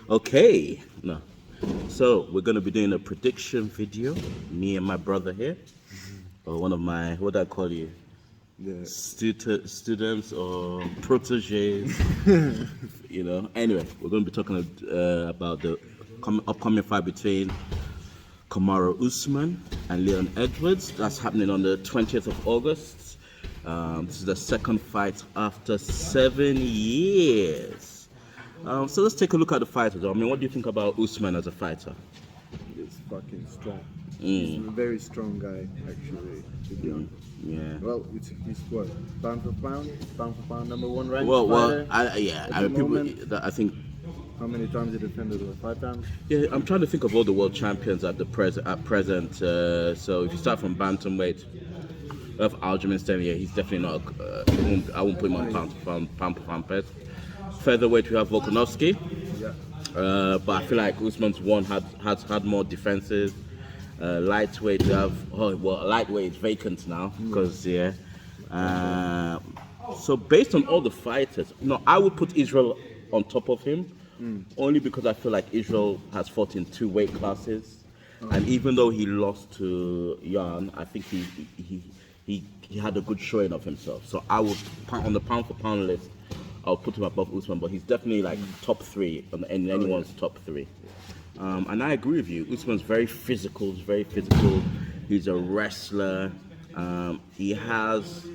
Okay, no. So we're gonna be doing a prediction video. Me and my brother here, or one of my what do I call you, Yeah. students or proteges. Anyway, we're gonna be talking about the upcoming fight between Kamaru Usman and Leon Edwards. That's happening on the 20th of August. This is the second fight after 7 years. So let's take a look at the fighters. I mean, what do you think about Usman as a fighter? He's fucking strong. He's a very strong guy, actually, to be honest. Yeah. Well, he's what? Pound for pound, number one ranked Well, fighter. I think. How many times he defended? 5 times? Yeah, I'm trying to think of all the world champions at present. So if you start from bantamweight, of Aljamain Sterling, yeah, he's definitely not. I won't put him on pound for pound best. Featherweight, we have Volkanovski. Yeah. But I feel like Usman's one has had more defenses. Lightweight, we have lightweight is vacant now because so based on all the fighters, I would put Israel on top of him, only because I feel like Israel has fought in 2 weight classes, and even though he lost to Jan, I think he had a good showing of himself. So I would, on the pound for pound list, I'll put him above Usman, but he's definitely like top 3 in anyone's top 3. And I agree with you. Usman's very physical. He's very physical. He's a wrestler. He has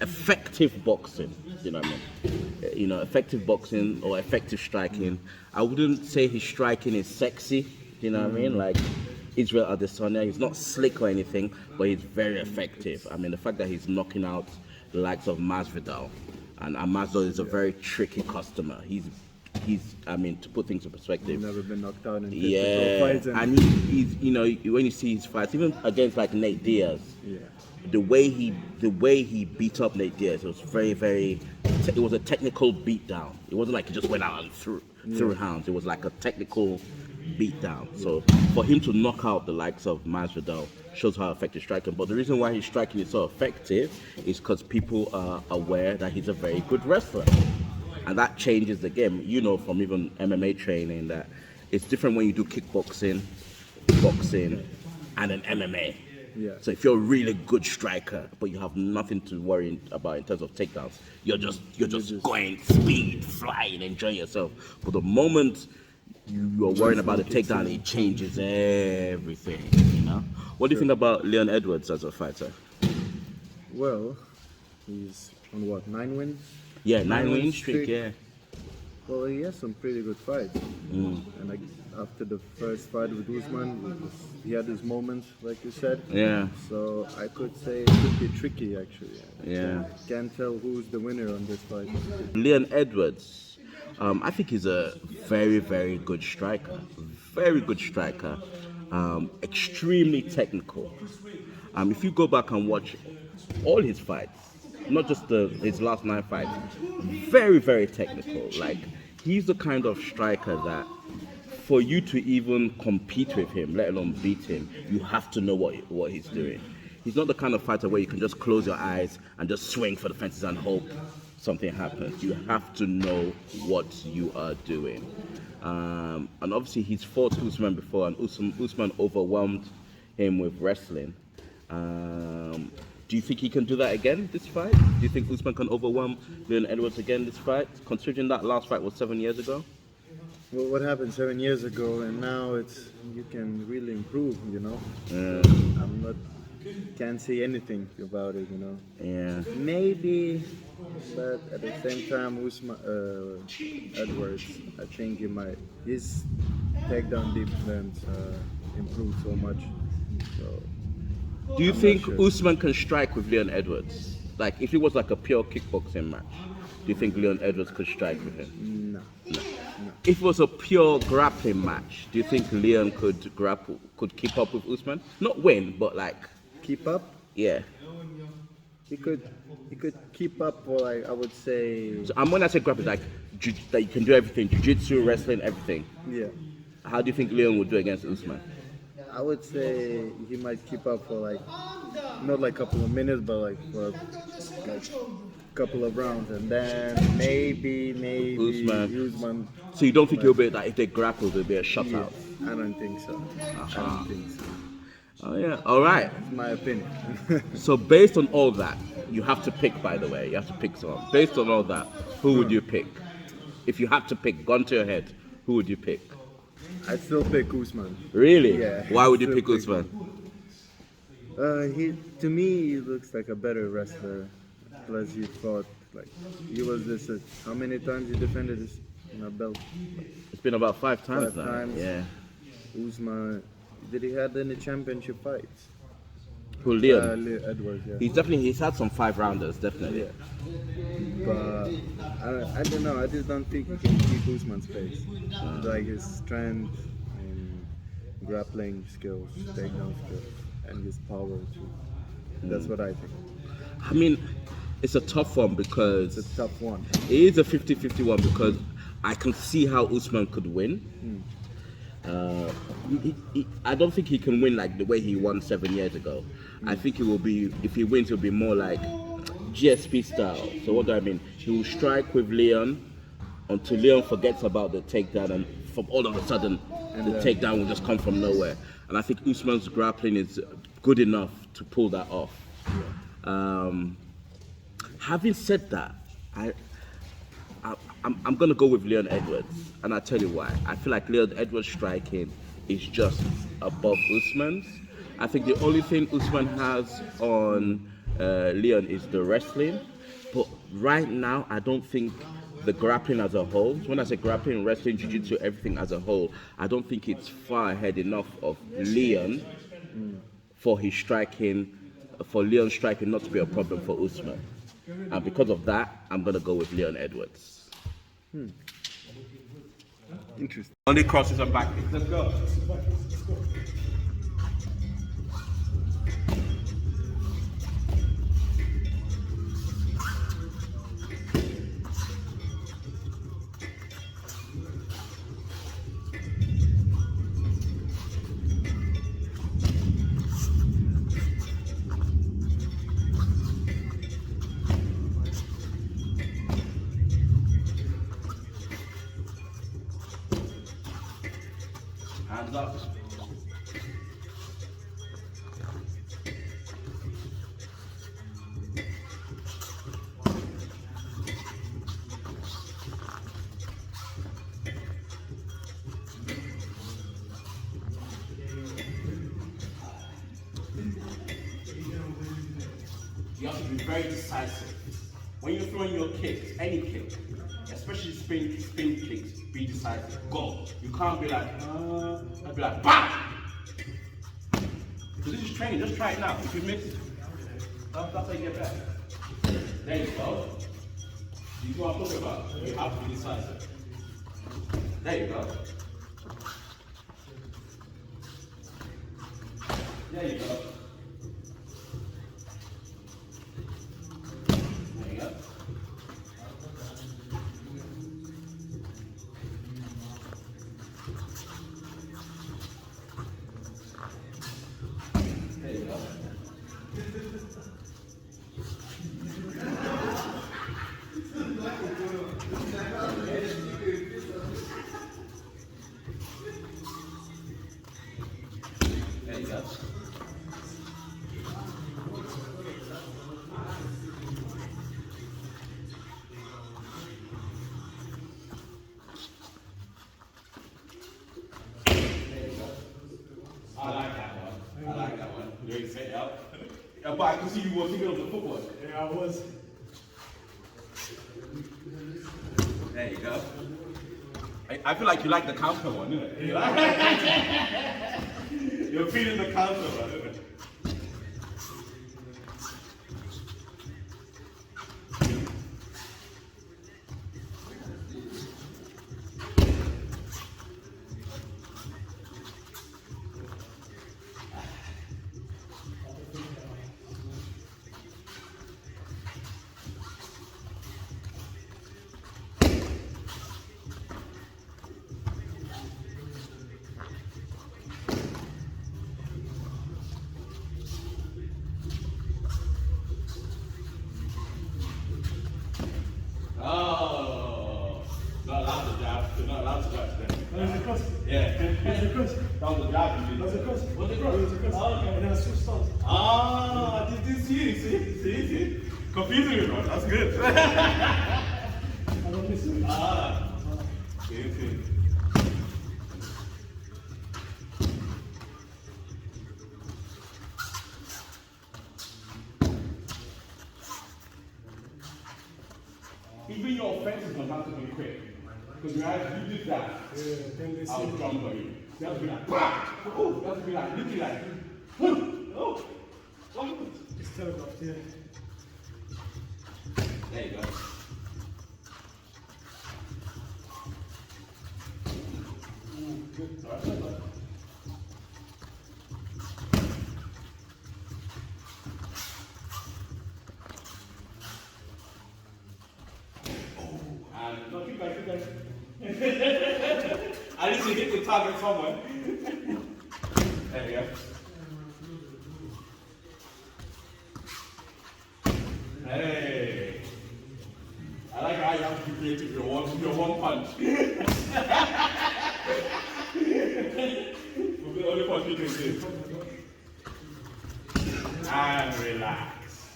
effective boxing. You know what I mean? Effective boxing or effective striking. I wouldn't say his striking is sexy. You know what I mean? Like Israel Adesanya, he's not slick or anything, but he's very effective. I mean, the fact that he's knocking out the likes of Masvidal, and Masvidal is a very tricky customer. He's I mean, to put things in perspective, He's never been knocked out in fights, and he's when you see his fights, even against like Nate Diaz, the way he beat up Nate Diaz, it was it was a technical beatdown. It wasn't like he just went out and threw hands. It was like a technical beatdown. So for him to knock out the likes of Masvidal shows how effective striking. But the reason why his striking is so effective is because people are aware that he's a very good wrestler. And that changes the game. From even MMA training, that it's different when you do kickboxing, boxing, and then MMA. Yeah. So if you're a really good striker, but you have nothing to worry about in terms of takedowns, you're just going speed, flying, enjoying yourself. But the moment you're worrying about the takedown, it changes everything. What do you think about Leon Edwards as a fighter? Well, he's on what, 9 wins? Yeah, 9-win streak, yeah. Well, he has some pretty good fights. And after the first fight with Usman, he had his moments, like you said. Yeah. So I could say it could be tricky, actually. Yeah. Can't tell who's the winner on this fight. Leon Edwards, I think he's a very, very good striker. Very good striker. Extremely technical. If you go back and watch all his fights, not just his last 9 fights, very, very technical. Like, he's the kind of striker that for you to even compete with him, let alone beat him, you have to know what he's doing. He's not the kind of fighter where you can just close your eyes and just swing for the fences and hope something happens. You have to know what you are doing. And obviously he's fought Usman before, and Usman overwhelmed him with wrestling. Do you think he can do that again this fight? Do you think Usman can overwhelm Leon Edwards again this fight, considering that last fight was 7 years ago? Well, what happened 7 years ago, and now you can really improve, Yeah. Can't say anything about it, Yeah. Maybe, but at the same time, Edwards, I think his takedown defense improved so much. So. Do you think Usman can strike with Leon Edwards? Like, if it was like a pure kickboxing match, do you think Leon Edwards could strike with him? No. If it was a pure grappling match, do you think Leon could keep up with Usman? Not win, but like keep up. Yeah. He could keep up for, like, I would say. So, when I say grappling, like that you can do everything, jiu-jitsu, wrestling, everything. Yeah. How do you think Leon would do against Usman? I would say he might keep up for, like, not like a couple of minutes, but like for like couple of rounds, and then maybe Usman. So you don't think he'll be like if they grapple, there'll be a shutout? I don't think so. I don't think so. Oh yeah. All right. That's my opinion. So based on all that, you have to pick. By the way, you have to pick someone. Based on all that, who would you pick? If you had to pick, gun to your head, who would you pick? I'd still pick Usman. Really? Yeah. Why would you Still pick pick Usman? To me, he looks like a better wrestler. Plus, he was this. How many times he defended his belt? It's been about 5 times 5 now. times. Yeah. Usman, did he had any championship fights? Who, Leon? Edwards, yeah. He's had some 5-rounders, definitely. Yeah. But I don't know. I just don't think he can keep Usman's pace. Like his strength and grappling skills, takedown skills, and his power too. That's what I think. I mean, it's a tough one because It's a tough one. it is a 50-50 one because I can see how Usman could win. I don't think he can win like the way he won 7 years ago. I think he will be, if he wins, it'll be more like GSP style. So what do I mean? He will strike with Leon until Leon forgets about the takedown, and from all of a sudden, the takedown will just come from nowhere. And I think Usman's grappling is good enough to pull that off. Having said that, I'm going to go with Leon Edwards, and I'll tell you why. I feel like Leon Edwards' striking is just above Usman's. I think the only thing Usman has on Leon is the wrestling, but right now I don't think the grappling as a whole, when I say grappling, wrestling, jiu-jitsu, everything as a whole, I don't think it's far ahead enough of Leon for his striking, for Leon's striking not to be a problem for Usman. And because of that, I'm going to go with Leon Edwards. Interesting. Only crosses and back kicks. Let's go. Hands up. You have to be very decisive. When you're throwing your kicks, any kick, especially spin kicks, be decisive. Go. You can't be like, I'd be like, BAM! Because this is training, just try it now. If you miss, that's how you get better. There you go. You know what I'm talking about? You have to be decisive. There you go. There you go. There you go. There you go. There you go. I like that one. I like that one. You ain't set it up. Yeah, but I can see you were thinking of the football. Yeah, I was. There you go. I feel like you like the counter one, innit? You're feeling the counter one, innit? cross. Yeah. That's a cross. That was a jab. That's a cross. What's the cross? It was a cross. Okay. And then I switched stance. Ah, did see? Confusing me, man. That's good. I don't miss it. See. Even your offenses don't have to be quick. Because you did that. Yeah, then they I see. was drunk for you. You have to be like, bah! Oh, you have to be like, literally like, oh, It's telegraphed, yeah. there you go. Good. And no, keep going. At least you hit the target somewhere. There you go. Hey. I like how you have to be creative with your one punch. We'll be the only punch you can do. And relax.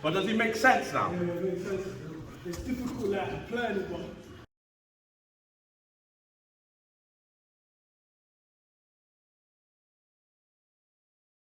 But does it make sense now? Yeah, it makes sense. It's difficult, like, applying it, but